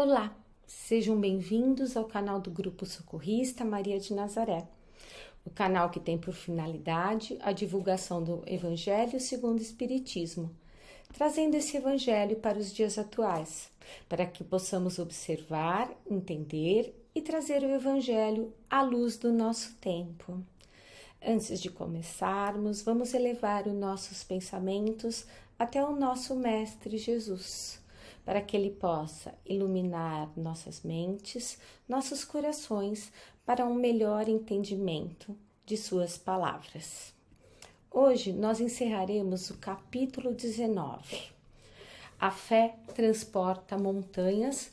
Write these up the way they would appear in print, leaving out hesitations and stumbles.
Olá, sejam bem-vindos ao canal do Grupo Socorrista Maria de Nazaré, o canal que tem por finalidade a divulgação do Evangelho segundo o Espiritismo, trazendo esse Evangelho para os dias atuais, para que possamos observar, entender e trazer o Evangelho à luz do nosso tempo. Antes de começarmos, vamos elevar os nossos pensamentos até o nosso Mestre Jesus, para que Ele possa iluminar nossas mentes, nossos corações, para um melhor entendimento de Suas palavras. Hoje nós encerraremos o capítulo 19. A fé transporta montanhas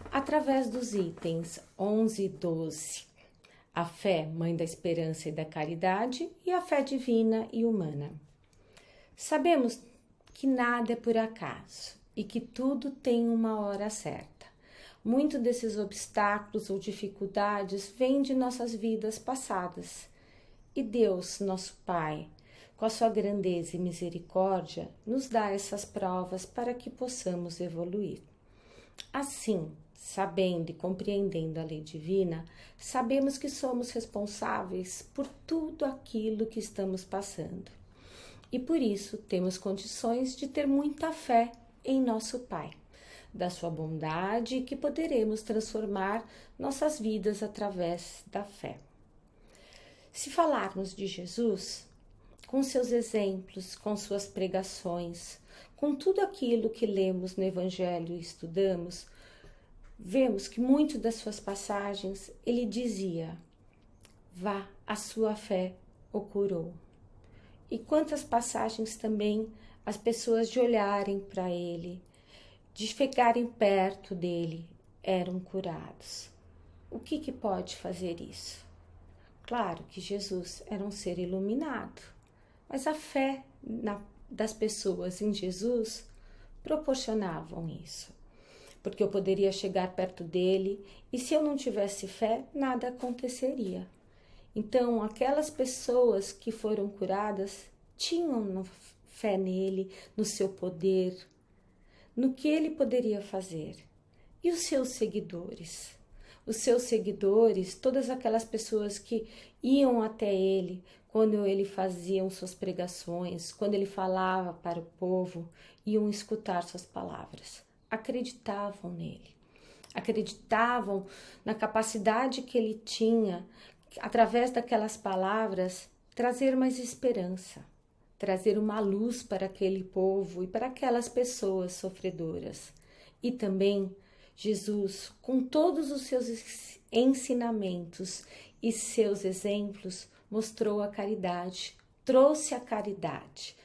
através dos itens 11 e 12. A fé, mãe da esperança e da caridade, e a fé divina e humana. Sabemos que nada é por acaso e que tudo tem uma hora certa. Muitos desses obstáculos ou dificuldades vêm de nossas vidas passadas. E Deus, nosso Pai, com a sua grandeza e misericórdia, nos dá essas provas para que possamos evoluir. Assim, sabendo e compreendendo a lei divina, sabemos que somos responsáveis por tudo aquilo que estamos passando. E por isso temos condições de ter muita fé em nosso Pai, da sua bondade e que poderemos transformar nossas vidas através da fé. Se falarmos de Jesus, com seus exemplos, com suas pregações, com tudo aquilo que lemos no Evangelho e estudamos, vemos que muito das suas passagens ele dizia: vá, a sua fé o curou. E quantas passagens também as pessoas de olharem para ele, de chegarem perto dele, eram curados. O que pode fazer isso? Claro que Jesus era um ser iluminado, mas a fé das pessoas em Jesus proporcionavam isso. Porque eu poderia chegar perto dele e se eu não tivesse fé, nada aconteceria. Então, aquelas pessoas que foram curadas tinham fé nele, no seu poder, no que ele poderia fazer. E os seus seguidores? Os seus seguidores, todas aquelas pessoas que iam até ele quando ele fazia suas pregações, quando ele falava para o povo, iam escutar suas palavras. Acreditavam nele, acreditavam na capacidade que ele tinha, através daquelas palavras, trazer mais esperança, trazer uma luz para aquele povo e para aquelas pessoas sofredoras. E também Jesus, com todos os seus ensinamentos e seus exemplos, mostrou a caridade, trouxe a caridade.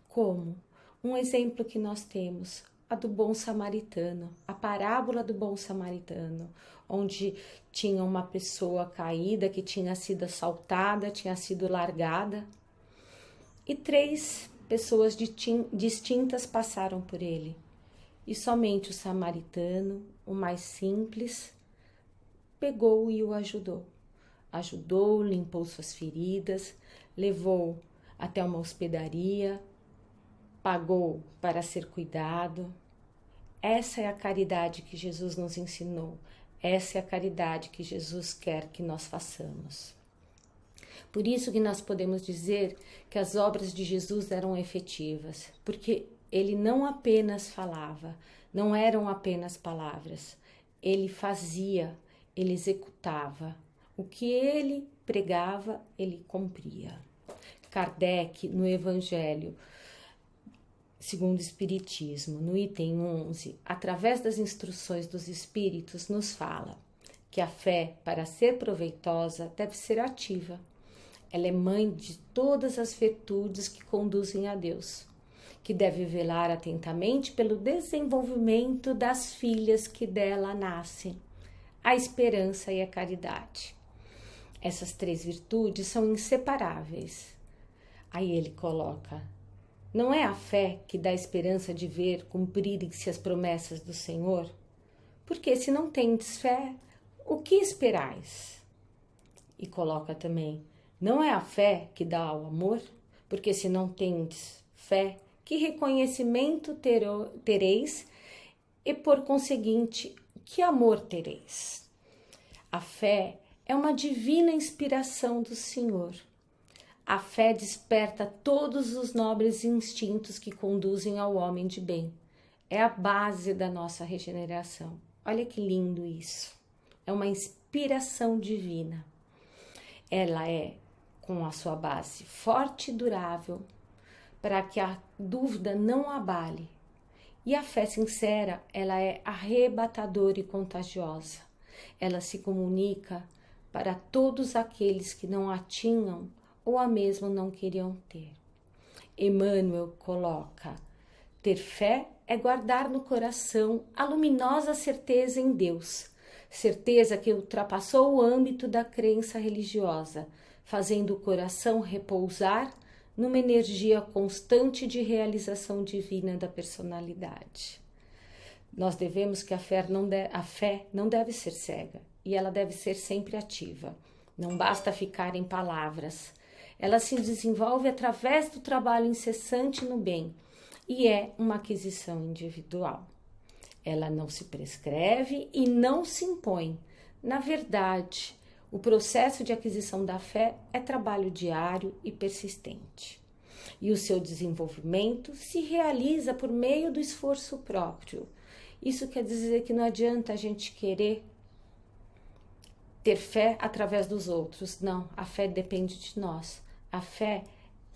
Como? Um exemplo que nós temos, a do bom samaritano, a parábola do bom samaritano, onde tinha uma pessoa caída que tinha sido assaltada, tinha sido largada, e 3 pessoas distintas passaram por ele. E somente o samaritano, o mais simples, pegou e o ajudou. Ajudou, limpou suas feridas, levou até uma hospedaria, pagou para ser cuidado. Essa é a caridade que Jesus nos ensinou. Essa é a caridade que Jesus quer que nós façamos. Por isso que nós podemos dizer que as obras de Jesus eram efetivas, porque ele não apenas falava, não eram apenas palavras, ele fazia, ele executava. O que ele pregava, ele cumpria. Kardec, no Evangelho segundo o Espiritismo, no item 11, através das instruções dos Espíritos, nos fala que a fé, para ser proveitosa, deve ser ativa. Ela é mãe de todas as virtudes que conduzem a Deus, que deve velar atentamente pelo desenvolvimento das filhas que dela nascem, a esperança e a caridade. Essas 3 virtudes são inseparáveis. Aí ele coloca: não é a fé que dá esperança de ver cumprirem-se as promessas do Senhor? Porque se não tendes fé, o que esperais? E coloca também: não é a fé que dá o amor? Porque se não tendes fé, que reconhecimento tereis e por conseguinte Que amor tereis? A fé é uma divina inspiração do Senhor. A fé desperta todos os nobres instintos que conduzem ao homem de bem. É a base da nossa regeneração. Olha que lindo isso. É uma inspiração divina. Ela é, com a sua base forte e durável, para que a dúvida não abale. E a fé sincera, ela é arrebatadora e contagiosa. Ela se comunica para todos aqueles que não a tinham ou a mesmo não queriam ter. Emmanuel coloca: ter fé é guardar no coração a luminosa certeza em Deus, certeza que ultrapassou o âmbito da crença religiosa, fazendo o coração repousar numa energia constante de realização divina da personalidade. Nós devemos que a fé não deve ser cega e ela deve ser sempre ativa. Não basta ficar em palavras. Ela se desenvolve através do trabalho incessante no bem e é uma aquisição individual. Ela não se prescreve e não se impõe. Na verdade, o processo de aquisição da fé é trabalho diário e persistente. E o seu desenvolvimento se realiza por meio do esforço próprio. Isso quer dizer que não adianta a gente querer ter fé através dos outros. Não, a fé depende de nós. A fé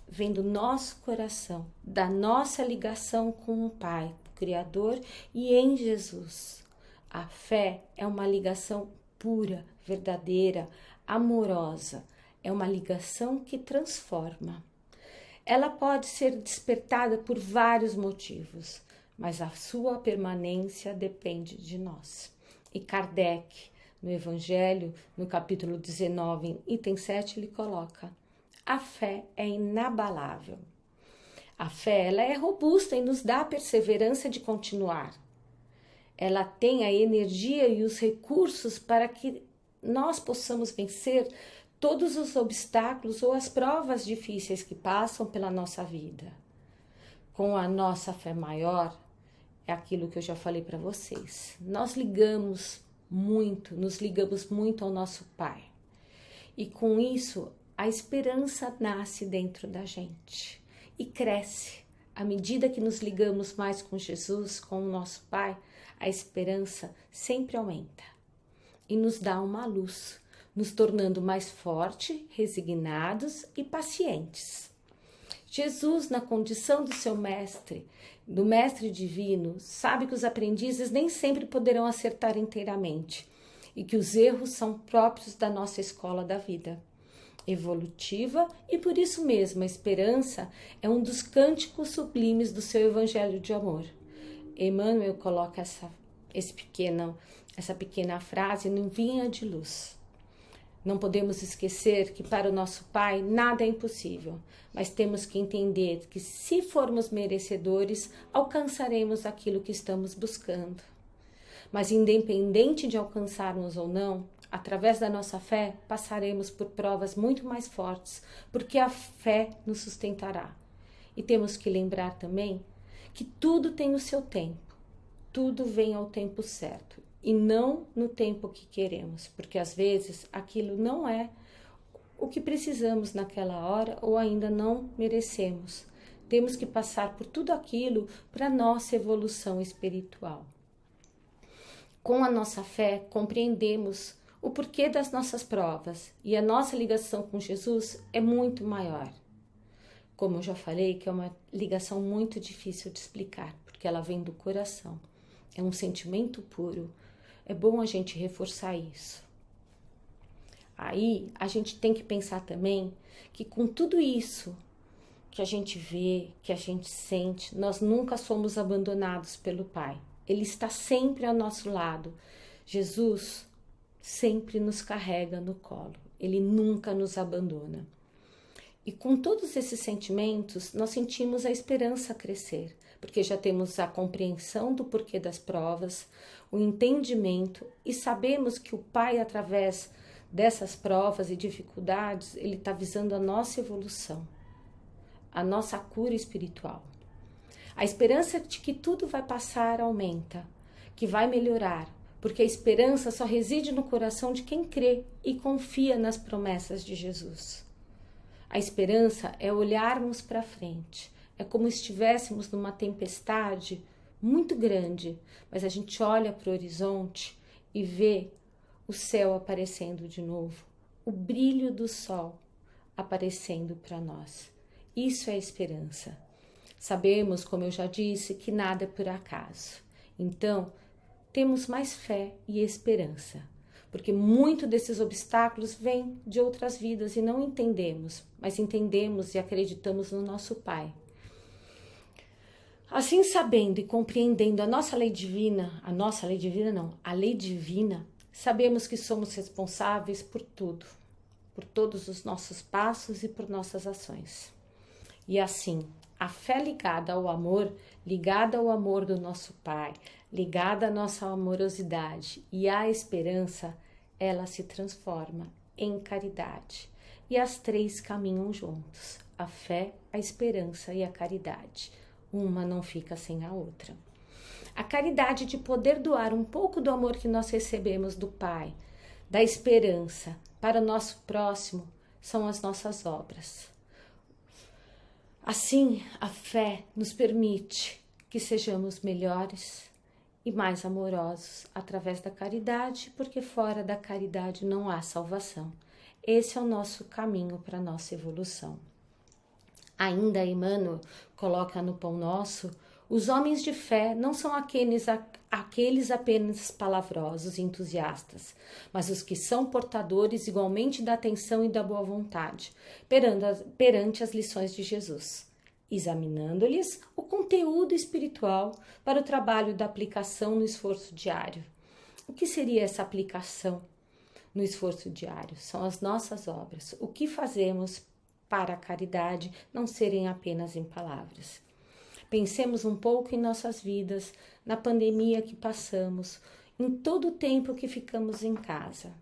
vem do nosso coração, da nossa ligação com o Pai, o Criador, e em Jesus. A fé é uma ligação pura, verdadeira, amorosa. É uma ligação que transforma. Ela pode ser despertada por vários motivos, mas a sua permanência depende de nós. E Kardec, no Evangelho, no capítulo 19, item 7, ele coloca: a fé é inabalável. A fé, ela é robusta e nos dá a perseverança de continuar. Ela tem a energia e os recursos para que nós possamos vencer todos os obstáculos ou as provas difíceis que passam pela nossa vida. Com a nossa fé maior, é aquilo que eu já falei para vocês. Nós nos ligamos muito ao nosso Pai. E com isso, a esperança nasce dentro da gente e cresce. À medida que nos ligamos mais com Jesus, com o nosso Pai, a esperança sempre aumenta e nos dá uma luz, nos tornando mais fortes, resignados e pacientes. Jesus, na condição do seu mestre, do mestre divino, sabe que os aprendizes nem sempre poderão acertar inteiramente e que os erros são próprios da nossa escola da vida evolutiva, e por isso mesmo a esperança é um dos cânticos sublimes do seu evangelho de amor. Emmanuel coloca essa pequena frase no Vinha de Luz. Não podemos esquecer que para o nosso Pai nada é impossível, mas temos que entender que se formos merecedores, alcançaremos aquilo que estamos buscando. Mas independente de alcançarmos ou não, através da nossa fé, passaremos por provas muito mais fortes, porque a fé nos sustentará. E temos que lembrar também que tudo tem o seu tempo, tudo vem ao tempo certo, e não no tempo que queremos, porque às vezes aquilo não é o que precisamos naquela hora ou ainda não merecemos. Temos que passar por tudo aquilo para a nossa evolução espiritual. Com a nossa fé, compreendemos o porquê das nossas provas e a nossa ligação com Jesus é muito maior. Como eu já falei, que é uma ligação muito difícil de explicar, porque ela vem do coração. É um sentimento puro. É bom a gente reforçar isso. Aí, a gente tem que pensar também que com tudo isso que a gente vê, que a gente sente, nós nunca somos abandonados pelo Pai. Ele está sempre ao nosso lado. Jesus sempre nos carrega no colo. Ele nunca nos abandona. E com todos esses sentimentos, nós sentimos a esperança crescer, porque já temos a compreensão do porquê das provas, o entendimento, e sabemos que o Pai, através dessas provas e dificuldades, ele está visando a nossa evolução, a nossa cura espiritual. A esperança de que tudo vai passar aumenta, que vai melhorar, porque a esperança só reside no coração de quem crê e confia nas promessas de Jesus. A esperança é olharmos para frente, é como se estivéssemos numa tempestade muito grande, mas a gente olha para o horizonte e vê o céu aparecendo de novo, o brilho do sol aparecendo para nós. Isso é esperança. Sabemos, como eu já disse, que nada é por acaso. Então, temos mais fé e esperança, porque muito desses obstáculos vêm de outras vidas e não entendemos, mas entendemos e acreditamos no nosso Pai. Assim, sabendo e compreendendo a lei divina, sabemos que somos responsáveis por tudo, por todos os nossos passos e por nossas ações. E assim, a fé ligada ao amor do nosso Pai, ligada à nossa amorosidade e à esperança, ela se transforma em caridade. E as três caminham juntos, a fé, a esperança e a caridade. Uma não fica sem a outra. A caridade de poder doar um pouco do amor que nós recebemos do Pai, da esperança para o nosso próximo, são as nossas obras. Assim, a fé nos permite que sejamos melhores e mais amorosos através da caridade, porque fora da caridade não há salvação. Esse é o nosso caminho para a nossa evolução. Ainda Emmanuel coloca no Pão Nosso: os homens de fé não são aqueles apenas palavrosos e entusiastas, mas os que são portadores igualmente da atenção e da boa vontade perante as lições de Jesus, examinando-lhes o conteúdo espiritual para o trabalho da aplicação no esforço diário. O que seria essa aplicação no esforço diário? São as nossas obras, o que fazemos para a caridade não serem apenas em palavras. Pensemos um pouco em nossas vidas, na pandemia que passamos, em todo o tempo que ficamos em casa.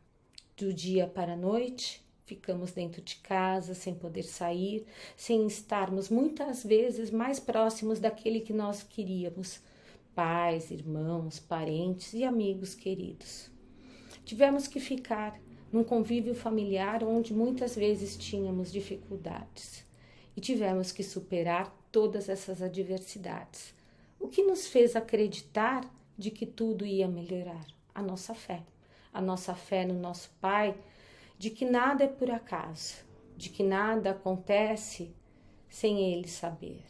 Do dia para a noite, ficamos dentro de casa, sem poder sair, sem estarmos muitas vezes mais próximos daquele que nós queríamos, pais, irmãos, parentes e amigos queridos. Tivemos que ficar num convívio familiar onde muitas vezes tínhamos dificuldades e tivemos que superar todas essas adversidades. O que nos fez acreditar de que tudo ia melhorar? A nossa fé no nosso Pai, de que nada é por acaso, de que nada acontece sem Ele saber.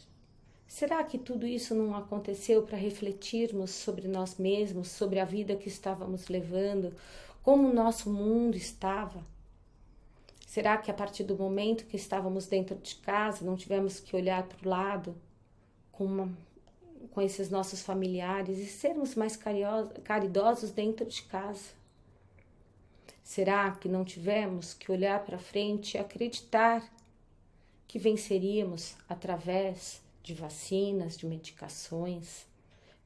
Será que tudo isso não aconteceu para refletirmos sobre nós mesmos, sobre a vida que estávamos levando, como o nosso mundo estava? Será que a partir do momento que estávamos dentro de casa, não tivemos que olhar para o lado com esses nossos familiares e sermos mais caridosos dentro de casa? Será que não tivemos que olhar para frente e acreditar que venceríamos através de vacinas, de medicações,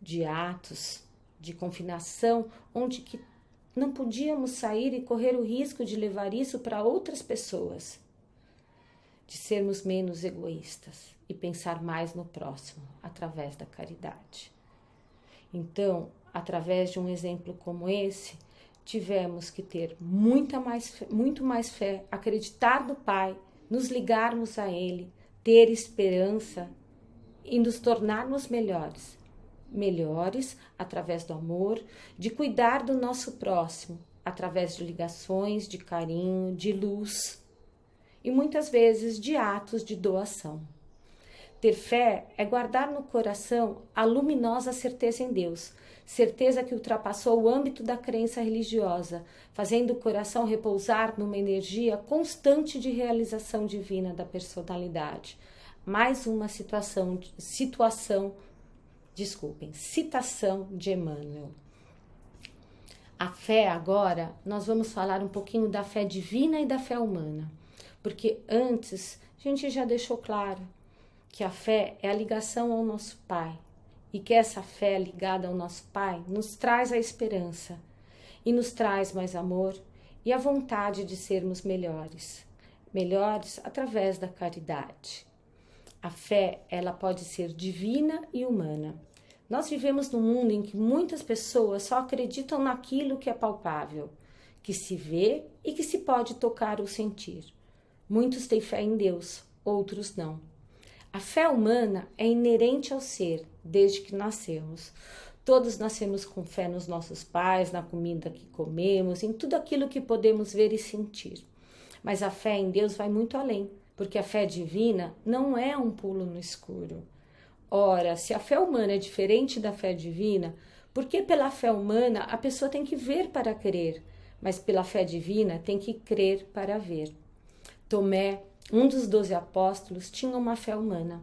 de atos de confinação, onde que não podíamos sair e correr o risco de levar isso para outras pessoas, de sermos menos egoístas e pensar mais no próximo através da caridade. Então, através de um exemplo como esse, tivemos que ter muito mais fé, acreditar no Pai, nos ligarmos a Ele, ter esperança e nos tornarmos melhores através do amor, de cuidar do nosso próximo, através de ligações, de carinho, de luz e muitas vezes de atos de doação. Ter fé é guardar no coração a luminosa certeza em Deus, certeza que ultrapassou o âmbito da crença religiosa, fazendo o coração repousar numa energia constante de realização divina da personalidade. Mais uma citação de Emmanuel. A fé agora, nós vamos falar um pouquinho da fé divina e da fé humana, porque antes a gente já deixou claro que a fé é a ligação ao nosso Pai e que essa fé ligada ao nosso Pai nos traz a esperança e nos traz mais amor e a vontade de sermos melhores através da caridade. A fé, ela pode ser divina e humana. Nós vivemos num mundo em que muitas pessoas só acreditam naquilo que é palpável, que se vê e que se pode tocar ou sentir. Muitos têm fé em Deus, outros não. A fé humana é inerente ao ser, desde que nascemos. Todos nascemos com fé nos nossos pais, na comida que comemos, em tudo aquilo que podemos ver e sentir. Mas a fé em Deus vai muito além, porque a fé divina não é um pulo no escuro. Ora, se a fé humana é diferente da fé divina, por que pela fé humana a pessoa tem que ver para crer, mas pela fé divina tem que crer para ver? Tomé, um dos 12 apóstolos, tinha uma fé humana.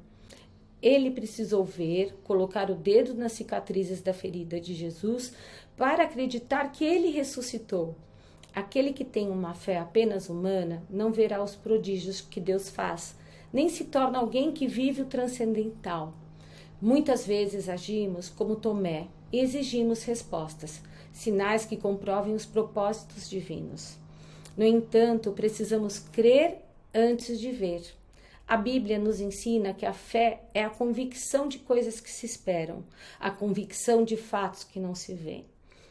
Ele precisou ver, colocar o dedo nas cicatrizes da ferida de Jesus para acreditar que ele ressuscitou. Aquele que tem uma fé apenas humana não verá os prodígios que Deus faz, nem se torna alguém que vive o transcendental. Muitas vezes agimos como Tomé e exigimos respostas, sinais que comprovem os propósitos divinos. No entanto, precisamos crer antes de ver. A Bíblia nos ensina que a fé é a convicção de coisas que se esperam, a convicção de fatos que não se veem.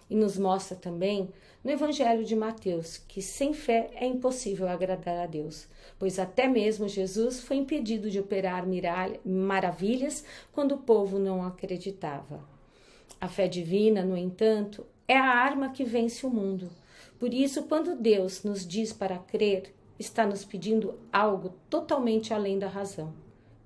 E nos mostra também no Evangelho de Mateus que sem fé é impossível agradar a Deus, pois até mesmo Jesus foi impedido de operar maravilhas quando o povo não acreditava. A fé divina, no entanto, é a arma que vence o mundo. Por isso, quando Deus nos diz para crer, está nos pedindo algo totalmente além da razão,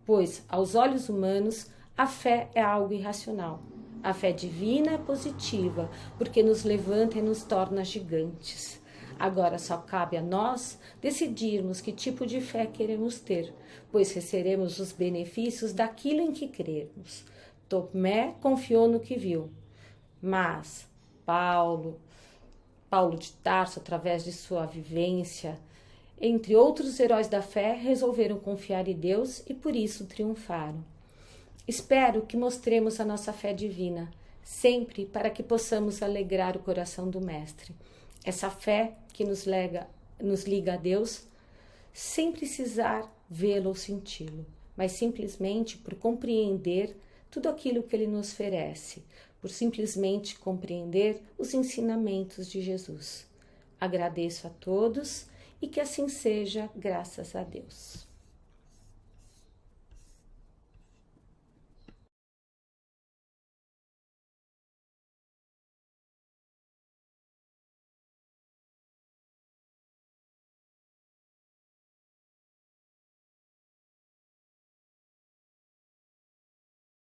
pois, aos olhos humanos, a fé é algo irracional. A fé divina é positiva, porque nos levanta e nos torna gigantes. Agora só cabe a nós decidirmos que tipo de fé queremos ter, pois receberemos os benefícios daquilo em que crermos. Tomé confiou no que viu, mas Paulo de Tarso, através de sua vivência, entre outros heróis da fé, resolveram confiar em Deus e por isso triunfaram. Espero que mostremos a nossa fé divina, sempre para que possamos alegrar o coração do Mestre. Essa fé que nos liga a Deus, sem precisar vê-lo ou senti-lo, mas simplesmente por compreender tudo aquilo que Ele nos oferece, por simplesmente compreender os ensinamentos de Jesus. Agradeço a todos e que assim seja, graças a Deus.